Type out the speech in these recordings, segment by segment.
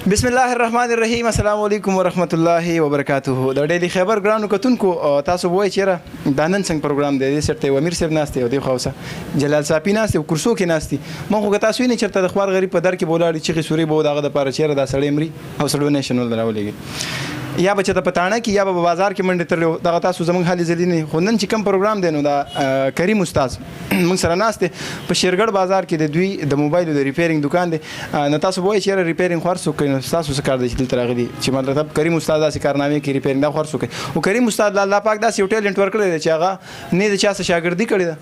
بسم الله الرحمن الرحیم. السلام علیکم ورحمت الله وبرکاته. د ډیلی خیبر ګرانو کتونکو تاسو وایي چیرې دا نن څنګه پروګرام دی د سرته امیر صاحب ناشته او دی خوسه جلال صاحب ناشته او کرسو کې ناشتي مخ غو تاسو نه چرته د خوار غریب په در کې بولاړي چې سوري بو دغه د پاره چیرې دا سړی امري او سړو نېشنل دراولېږي یا بچ ته پټانه کې یا په بازار کې منډه ترلو دغه تاسو زمونږ حالي زلینې خو نن چې کوم پروګرام دی نو دا کریم استاد موږ سره ناشته په شیرګړ بازار کې د دوی د موبایل د ریپیرینګ دکان دی. نو تاسو وایي چیرې ریپیرینګ خرڅ کوي نو تاسو څه کار دی چې دلته راغلي چې مطلب کریم استاد داسې کارنامې کې ریپیرینګ دا خرڅ کوي او کریم استاد الله پاک داسې یو ټیلنټ ورکړی دی چې هغه نه د چا څه شاګردي کړې ده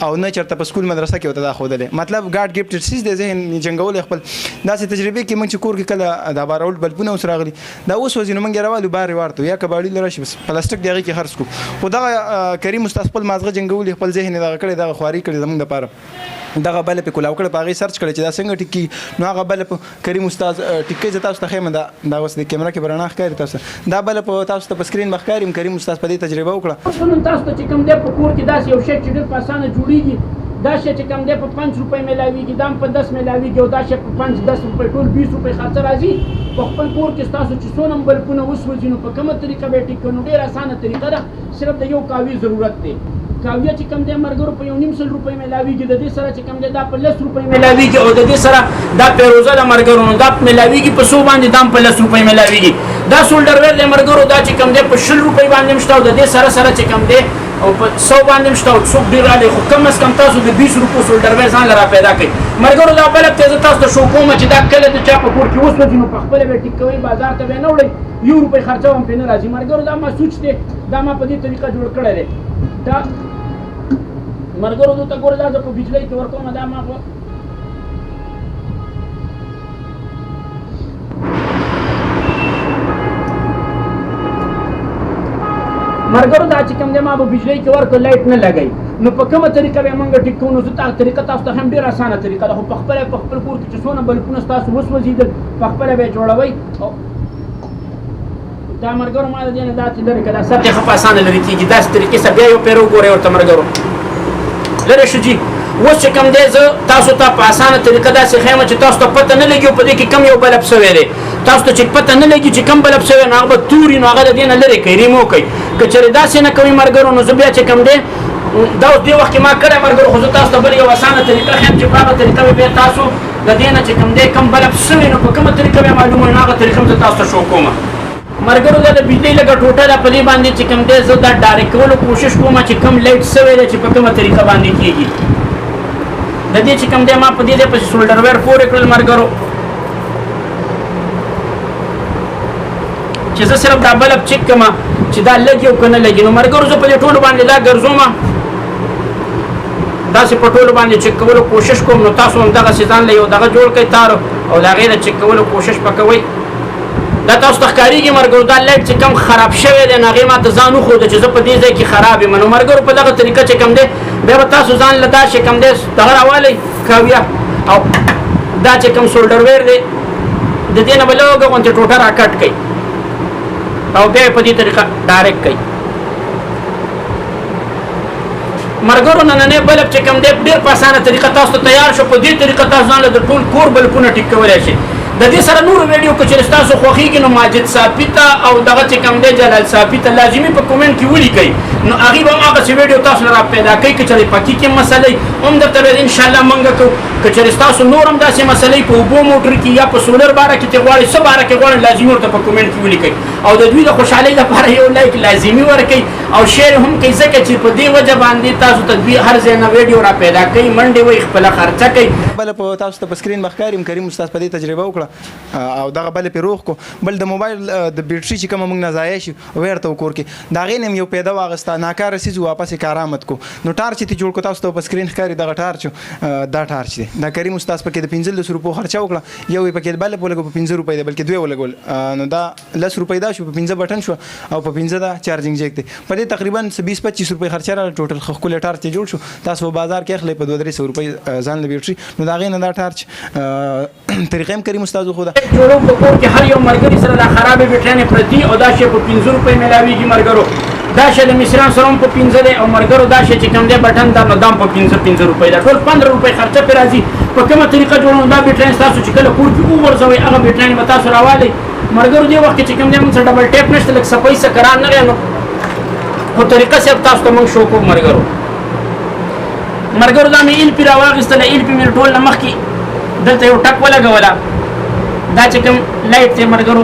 او نه چرته په سکول مدرسه کې وته دا خودلې مطلب ګاډ ګفټډ سیس د ذهن جنگول خپل داسې تجربه کې موږ چې کور کې کله دا بارول بلبونه اوس راغلي دا اوس وزینو موږ راوالو بار ورته یا کباړي لري بس پلاستیک دغه کې خرڅ کو خو دا کریم استاد خپل مازغه جنگول خپل ذهن دا کړی دا خواري کړی زموږ د پاره دغه بل په کولاو کړه پاغي سرچ کړي چې دا څنګه ټکی نو هغه بل په کریم استاد ټکی زتا تاسو ته خیمه دا اوس د کیمرا کې برنامه ښکاري تاسو دا بل په تاسو ته په سکرین مخکاریم کریم استاد په دې تجربه وکړه تاسو ته چې کوم دی په کور کې داسې یو شی چې ډېر په اسانه جوړیږي دا شی چې کوم دی په 5 روپۍ ملاویږي دا په 10 ملاویږي او دا شی په 5-10 روپۍ ټول 20 روپۍ خرڅ راځي په خپل کور کې تاسو چې څونه بلپونه وسوځي نو په کومه طریقه به ټیک کنو ډېر اسانه طریقه ده صرف د یو کاوی ضرورت دی کاویه چې کوم دی مرګرو په 1.5 روپۍ ملاویږي د دې سره چې کوم دی دا په 10 روپۍ ملاویږي او د دې سره دا پیروزه د مرګرو نو دا ملاویږي په 100 باندې دام په 10 روپۍ ملاویږي دا سولډر ویر د مرګرو دا چې کوم دی په 60 روپۍ باندې مشته او د دې سره چې کوم دی او په 100 باندې مشته او څوک ډیر علی خو کم از کم تاسو د 20 روپو سولډر ویر ځان لرا پیدا کړئ مرګرو دا بل ته تاسو ته شو کوم چې دا کله د چا په کور کې اوس وځي نو په خپل به ټیکوي بازار ته نه وړي 1 روپۍ خرڅوم په نه راځي مرګرو دا ما سوچ دی دا ما په دې طریقه جوړ کړی دی دا مرګرو دوی ته ګور دا په بجلی کې ورکوم دا ما مرګرو دا چې کوم دی ما په بجلی کې ورکو لایټ نه لګي نو په کومه طریقه به موږ ټیک کوو نو زه تا طریقه تاسو ته هم ډېره اسانه طریقه ده خو په خپل کور کې چې څونه بلپونه تاسو وسوځېدل په خپل به جوړوي دا مرګرو ما د دې نه داسې لرې که دا سر دې ښه په اسانه لرې کېږي داسې طریقې سره بیا یو پیر وګورئ ورته مرګرو لرې شو جي اوس چې کوم دی زه تاسو ته په اسانه طریقه داسې ښیم چې تاسو ته پته نه لګي په دې کې کم یو بلب سوی دی تاسو ته چې پته نه لګي چې کم بلب سوی نو هغه به توري نو هغه د دې نه لرې کوي ریمو کوي که چېرې داسې نه کوي مرګرو نو زه بیا چې کوم دی دا اوس دې وخت کې ما کړی مرګرو خو زه تاسو ته بل یو اسانه طریقه ښیم چې په هغه طریقه به بیا تاسو د دې نه چې کوم دی کم بلب سوی نو په کومه طریقه به معلومه وي نو هغه طریقه زه تاسو ته شو کوم مرګرو دا د بجلی لګه ټوټه ده په دې باندې چې کوم دی زه دا ډایرکټ کولو کوشش کوم چې کم لایټ سوی دی چې په کومه طریقه باندې کېږي د دې چې کوم دی ما په دې ځای پسې سولډر ویر پورې کړل مرګرو چې زه صرف دا بلب چک کړم چې دا لګي او که نه لګي نو مرګرو زه په دې ټولو باندې دا ګرځوم داسې په ټولو باندې چک کولو کوشش کوم نو تاسو هم دغسې ځان له یو دغه جوړ کړئ تار او د هغې نه چک کولو کوشش به کوئ دا تاسو ته ښکارېږي مرګرو دا لایټ چې کم خراب شوی دی نو هغې ما ته ځان وښوده چې زه په دې ځای کې خراب یم نو مرګرو په دغه طریقه چې کوم دی بیا به تاسو ځان له دا چې کوم دی دغه راوالی کاویه او دا چې کوم سولډر ویر دی د دې نه به لږه غوندې ټوټه راکټ کوئ او بیا یې په دې طریقه ډایرکټ کوئ مرګرو نننی بلب چې کوم دی ډېر په اسانه طریقه تاسو ته تیار شو په دې طریقه تاسو ځان له د ټول کور بلپونه ټیک کولی شئ د دې سره نورو ویډیو که چېرې ستاسو خوښېږي نو ماجد صافي ته او دغه چې کوم دی جلال صافي ته لازمي په کومنټ کې ولیکئ نو هغې به هم هغسې ویډیو تاسو له را پیدا کوي که چېرې پکې کې مسلې هم درته به انشاءالله موږ کوو که چېرې ستاسو نور هم داسې مسلې په اوبو موټر کې یا په سولر باره کې چې غواړئ څه باره کې غواړئ لازمي ورته په کومنټ کې ولیکئ او د دوی د خوشحالۍ لپاره یو لایک لازمي ورکئ او شیر هم کوي ځکه چې په دې وجه باندې تاسو ته دوی هر ځای نه ویډیو را پیدا کوي منډې وایي خپله خرچه کوي بل په تاسو ته په سکرین مخکاریم کریم استاد په دې تجربه وکړه او دغه بل پې روغ کو بل د موبایل د بیټري چې کومه موږ نه ضایع شي ویرته وکور کې د هغې نه یو پیدا واغسته ناکاره څیز واپس یې کارآمد کو نو ټارچ یې جوړ کو تاسو ته په سکرین ښکاري دغه ټارچ دا ټارچ دی دا کریم استاد پکې د 15 روپو خرچه وکړه یو یې پکې بل په لګو په 15 روپۍ دی بلکې دوی ولګول نو دا 10 روپۍ دا شو په 15 بټن شو او په 15 دا چارجینګ جیک دی په دې تقریبا 20-25 روپۍ خرچه را ټوټل ښکلی ټارچ جوړ شو تاسو په بازار کې اخلئ په 200 روپۍ ځان له بیټري نو د هغې نه دا ټارچ طریقه هم کریم استاد وښوده جوړو په کور کې هر یو ملګري سره دا خرابې بیټریانې پرتې او دا شی په 15 روپۍ میلاویږي ملګرو دا شی د مصریانو سره هم په 15 دی او ملګرو دا شی چې کوم دی بټن دا نو دام په 15 روپۍ ده ټول 15 روپۍ خرچه پرې راځي په کومه طریقه جوړوم دا بیټرین تاسو چې کله کور کې وغورځوئ هغه بیټرین به تاسو راوالئ ملګرو دې وخت کې چې کوم دی موږ سره ډبل ټیپ نشته لږ صفایي سکران نه دی نو خو طریقه صاحب تاسو ته موږ شو کوو ملګرو دا مې ایل پې راواخیستله ایل پې مې ټول نه مخکې دلته یو ټک ولګوله دا چې کوم لایټ دی ملګرو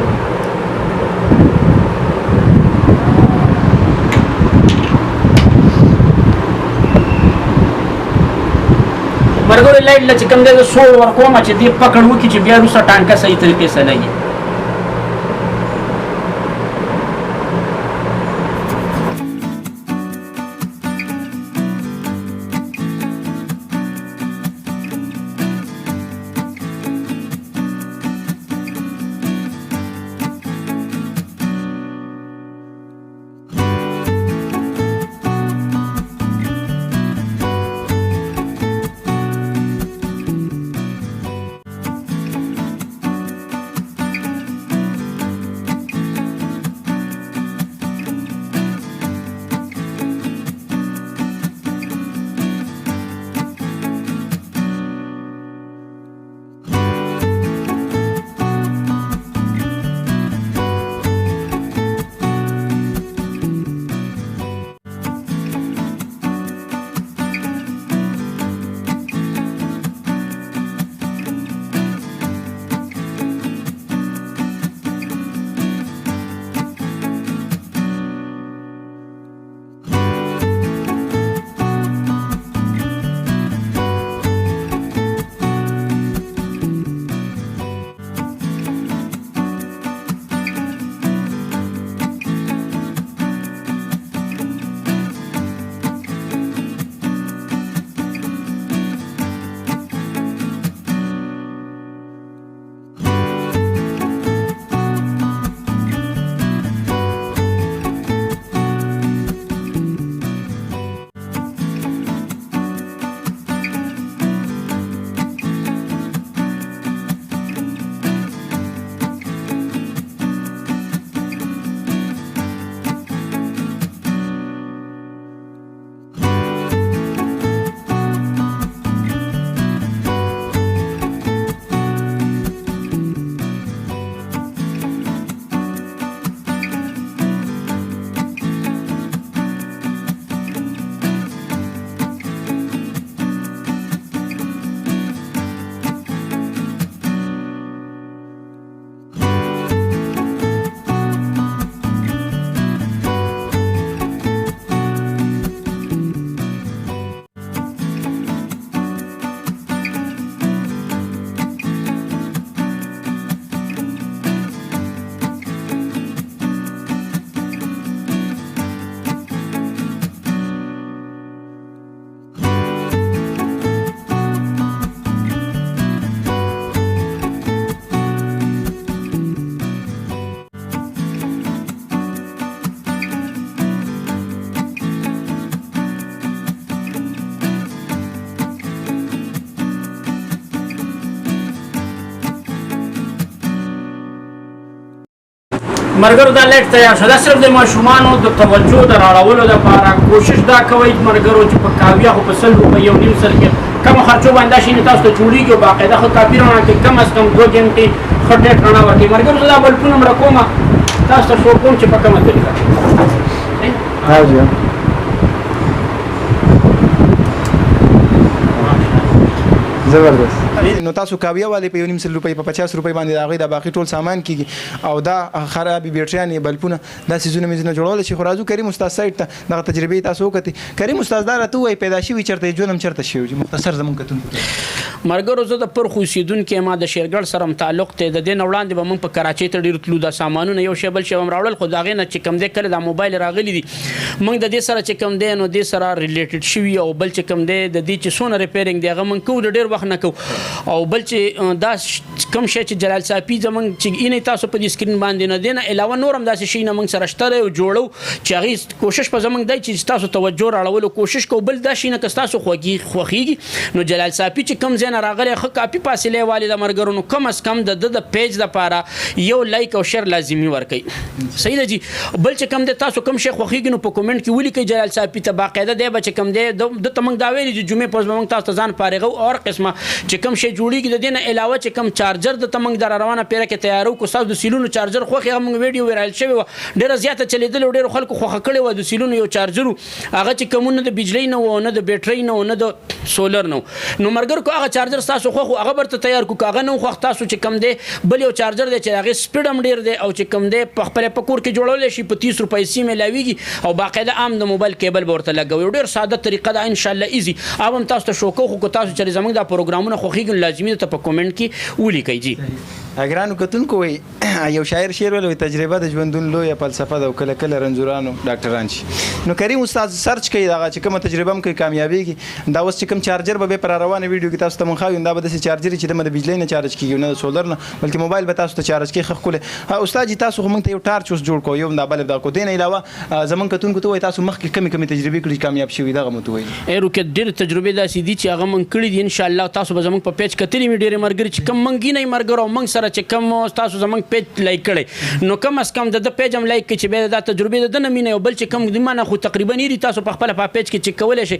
لایټ له چې کوم دی زه سوړ ورکوم چې دې پکړ وکړي چې بیا وروسته ټانکه صحیح طریقې سره لګي مرګرو دا لټ تیار شو دا صرف د ماشومانو د توجه د راړولو لپاره کوشش دا کوي مرګرو چې په کاویا خو په 100 روپۍ یو نیم سر کې کم خرچو باندې شي تاسو ته جوړیږي او باقاعده خو کاپی رانه کې کم از کم 2 غنټې خټه کړه ورته مرګرو دا بل پونه مړ کومه تاسو ته شو کوم چې په کومه طریقه ها جی زبردست نو تاسو کاویا والے په 1.5 روپۍ په 50 روپۍ باندې راغی دا باقي ټول سامان کیږي او دا خرابې بیټریانې بلپونه دا سيزونه مزنه جوړول شي خو راځو کریم استاد سایت ته دا تجربه تاسو وکړي کریم استاد دا راته وای پیدا شي چرته جونم چرته شي مختصر زمون کتون مرګرو زه د پر خوسیدون کې ما د شیرګړ سره تعلق ته د دین وړاندې به مونږ په کراچۍ ته ډیر تلو دا سامانونه یو شی بل شی هم راوړل خو دا غینه چې کم دی کله دا موبایل راغلی دي مونږ د دې سره چې کم دی نو د سره ریلیټډ شوی او بل چې کم دی د دې چې سونه ریپیرینګ دی هغه مونږ کو ډیر وخت نه کو او بل چې دا کم شی چې جلال صاحب زمونږ چې اینې تاسو په دې سکرین باندې نه دینه علاوه نورم داسې شي نه مونږ سره شته او جوړو چې هغه کوشش په زمونږ دی چې تاسو توجه راړولو کوشش کو بل دا شي نه که تاسو خوږی نو جلال صاحب چې کم ځای ځای نه راغلی ښه کافي فاصلې والي د ملګرو نو کم از کم د پیج دپاره یو لایک او شیر لازمي ورکوي صحیح ده جی بل چې کوم دی تاسو کوم شی خوښېږي نو په کومنټ کې ولیکئ جلال صاحب ته باقاعده دی به چې کوم دی دته موږ دا ویلي چې جمعې په ورځ به موږ تاسو ته ځان فارغو او قسمه چې کوم شی جوړېږي د دې نه علاوه چې کوم چارجر دته موږ در روانه پیره کې تیارو کو ستاسو د سیلونو چارجر خوښ هغه موږ ویډیو وایرل شوی وه ډېره زیاته چلېدلې ډېرو خلکو خوښه کړې وه د سیلونو یو چارجر هغه چې کوم نه د بجلۍ نه و نه د بیټرۍ نه و نه د سولر نه نو ملګرو که هغه چارجر ستاسو خوښ هغه برته تیار کړو که هغه نه خوښ تاسو چې کوم دی بل یو چارجر دی چې هغې سپیډ هم ډېر دی او چې کوم دی په خپله په کور کې جوړولی شي په 30 روپۍ سیم میلاویږي او باقاعده عام د موبایل کیبل به ورته لګوي ډېر ساده طریقه ده انشاءالله ایزي او هم تاسو ته شوکو خو که تاسو چې زموږ دا پروګرامونه خوښېږي لازمي ده ته په کومنټ کې ولیکئ جی ګرانو کتونکو وایي یو شاعر شعر ویلی تجربه د ژوندون لویه فلسفه ده او کله کله رنځورانو ډاکټران شي نو کریم استاد سرچ کوي دغه چې کومه تجربه هم کوي کامیابېږي دا اوس چې کوم چارجر به پر روانه ویډیو کې تاسو ته مونږ ښایو دا به داسې چارجر چې د بجلۍ نه چارج کېږي نه د سولر نه بلکې موبایل به تاسو ته چارج کوي ښه ښکلی استاد جي تاسو خو مونږ ته یو ټارچ اوس جوړ کړو یو دا بل دا کو دې نه علاوه زموږ کتونکو ته وایي تاسو مخکې کمې تجربې کړي کامیاب شوي دغه مو ته وایي روکې ډېرې تجربې داسې دي چې هغه موږ کړي دي انشاءالله تاسو به زموږ په پیج کتلي وي ډېرې ملګري چې کوم موږ یې نه ملګرو موږ سره چې کوم تاسو زموږ پیج لایک کړی نو کم از کم د پیج هم لایک کړئ چې بیا دا تجربې د ده نه مینه یو بل چې کوم د مانه خو تقریبا یې تاسو په خپله په پیج کې چک کولی شئ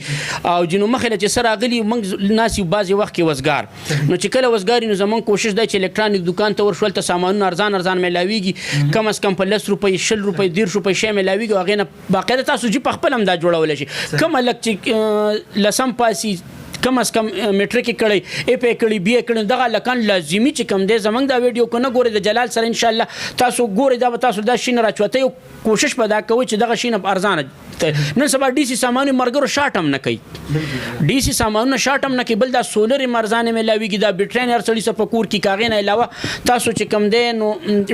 او جنو مخې له چې څه راغلي موږ ناست یو بعضې وخت کې وزګار نو چې کله وزګار نو زموږ کوشش دی چې الکترانیک دکان ته ورشول ته سامانونه ارزان میلاویږي کم از کم په 10 روپۍ 20 روپۍ 10 روپۍ شی میلاویږي او هغې نه باقاعده تاسو جي په خپل هم دا جوړولی شي کوم هلک چې لسم پاسي کم از کم میټریک کړی اف کړی بی کړی دغه لکان لازمي چې کم دی زمنګ دا ویډیو کو نه ګوري د جلال سره ان شاء الله تاسو ګوري دا تاسو دا شین راچوته یو کوشش پدا کوي چې دغه شین ارزانه نن سبا ډي سي سامان مرګرو شاټ هم نه کوي ډي سي سامانونه شاټ هم نه کوي بل دا سولر مرزانه ملاويږي دا بیټرین هر سړي سره پکور کی کاغې نه علاوه تاسو چې کم دی نو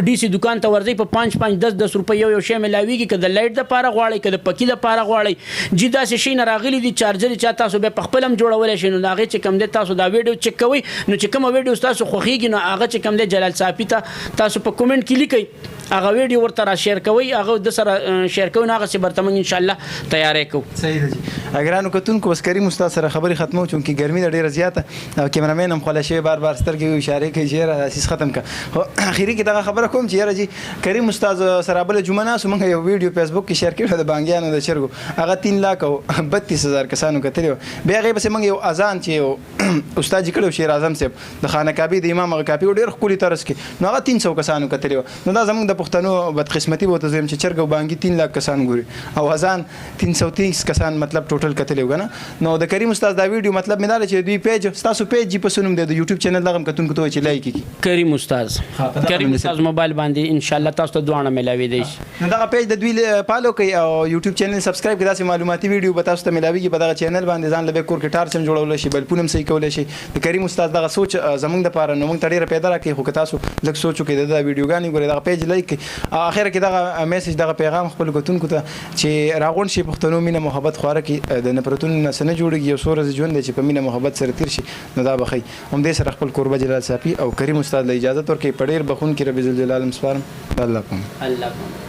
ډي سي دکان ته ورځي په 5 10 روپۍ یو شی ملاويږي کده لایټ د پاره غواړي کده پکی د پاره غواړي جی دا شین راغلي دي چارجر چا تاسو به خپل هم جوړول شي نو هغه چې کم دی تاسو دا ویډیو چک کوئ نو چې کوم ویډیو تاسو خوښیږي نو هغه چې کم دی جلال صاحب ته تاسو په کومنټ کې لیکئ هغه ویډیو ورته را شیر کوئ هغه د سره شیر کوئ نو هغه سي برته موږ ان شاء الله تیارې کوو صحیح ده جی اګرانو کتونکو بس کریم استاد سره خبرې ختمو چونکې ګرمي ډېره زیاته او کیمرامین هم خوله شوی بار سترګې اشاره کوي چې اساس ختم کا خو اخیری کې دغه خبره کوم چې یاره جی کریم استاد سره بل جمعه ناس موږ یو ویډیو فیسبوک کې شیر کړو د بانګیانو د چرګو هغه 3 لک او 32000 کسانو کتلی بیا هغه بس موږ یو اذان چې استاد جی کړو شیر اعظم صاحب د خانه کعبه د امام هغه کاپی ډېر خولي ترس کې نو هغه 300 کسانو کتلی نو دا زموږ د پښتنو بدقسمتي وته زم چې چرګ بانګي 3 لک کسان ګوري او اذان 330 کسان مطلب ټوټل کتلی وګنه نو د کریم استاد دا ویډیو مطلب مې دا چې دوی پیج تاسو پیج جی پسونم د یوټیوب چینل لغم کتونکو ته چې لایک کی کریم استاد موبایل باندې ان شاء الله تاسو ته دوانه ملاوي دی نو دا پیج د دوی فالو کوي او یوټیوب چینل سبسکرایب کړئ داسې معلوماتي ویډیو به تاسو ته ملاويږي په دغه چینل باندې ځان لبه کور کې ټارچ هم جوړول شي بل پونم صحیح کول شي د کریم استاد دغه سوچ زمونږ د پاره نو موږ تړي پیدا راکې خو که تاسو لږ سوچو کې د ویډیوګانی ګورئ دغه پیج لایک اخر کې دغه میسج دغه پیغام خپل غوتونکو ته چې راغون شي پښتنو مینه محبت خواره کې د نفرتون نه سن جوړږي یو سورز ژوند چې په مینه محبت سره تیر شي نو دا بخي هم دې سره خپل قربه جلال صافي او کریم استاد له اجازه تر کې پډیر بخون کې رب ذل جلال مسپارم الله کوم